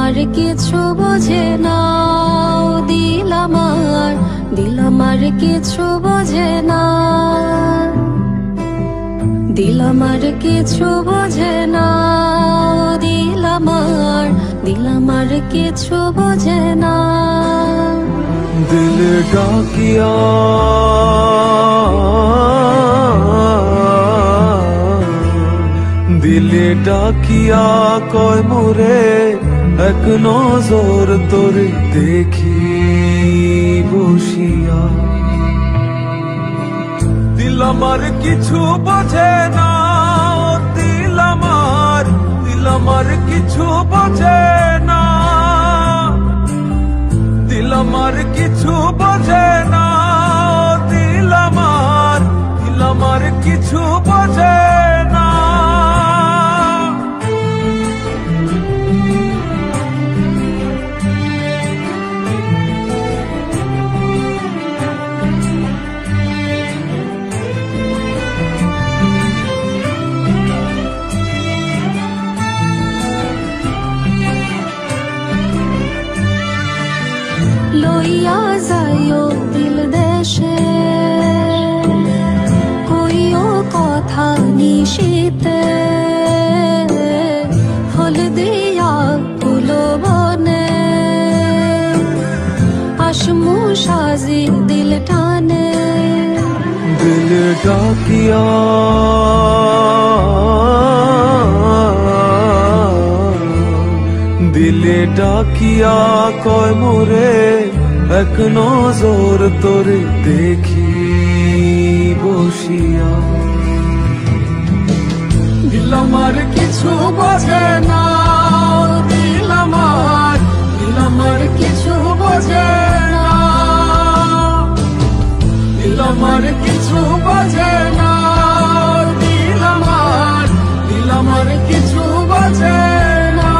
আমার কিছু বোঝে না, দিল আমার কিছু বোঝে না, দিল আমার কিছু বোঝে না, দিল আমার কিছু বোঝে না। दिल डाकिया दिले डाकिया कय मोरे एक नजर तोरे देखी बसिया। दिल आमार किछु बोझे ना, दिल आमार किछु बोझे ना, दिल आमार किछु बोझे ना, दिल आमार किछु बोझे ना। লইয়া যাইও দিল দেশে, কইও কথা নিশীতে, ফুল দিয়া ফুল বনে, আসমু সাজি দিল টানে। दिल डाकिया दिले डाकिया कय मोरे एक नजर तोरे देखी बसिया। दिल आमार किछु बोझे ना, दिल आमार किछु बोझे ना, दिल आमार किछु बोझे ना, दिल आमार किछु बोझे ना।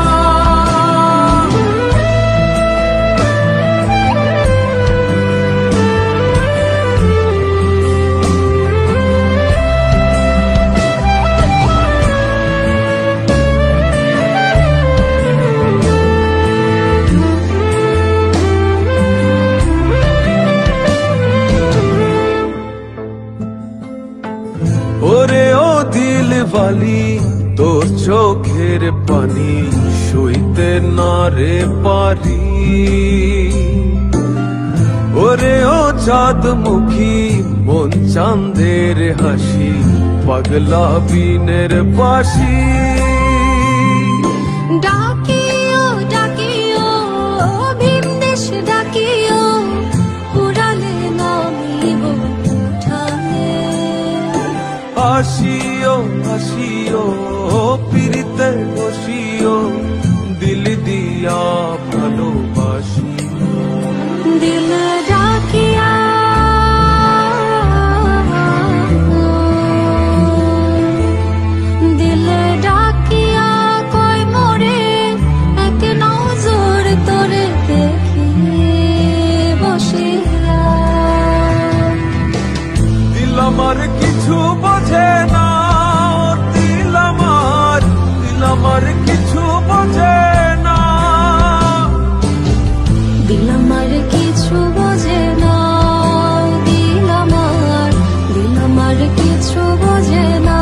ওরে ও দিল वाली তোর চোখের পানি সইতে না রে পারি। ওরে ও চাঁদ মুখী মন চাঁদের হাসি পাগলা বিনের বাসি। ডাকিও ডাকিও ভিনদেশ ডাকিও, উড়ালে নামিব উঠানে। আসিও আসিও পিরিতে বসিও, দিল দিয়া ভালোবাসি। দিল ডাকিয়া দিল ডাকিয়া কয় মোরে এক নজর তোরে দেখি বসিয়া। দিল আমার কিছু বোঝে না, দিল আমার কিছু বোঝে না, দিল আমার কিছু বোঝে না, দিল আমার কিছু বোঝে না,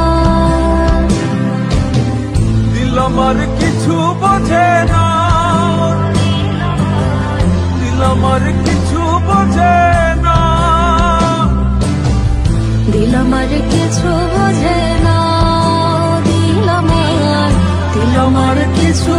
দিল আমার কিছু বোঝে না, দিল আমার কিছু বোঝে না, দিল আমার কিছু বোঝে না, দিল আমার আমার কিছু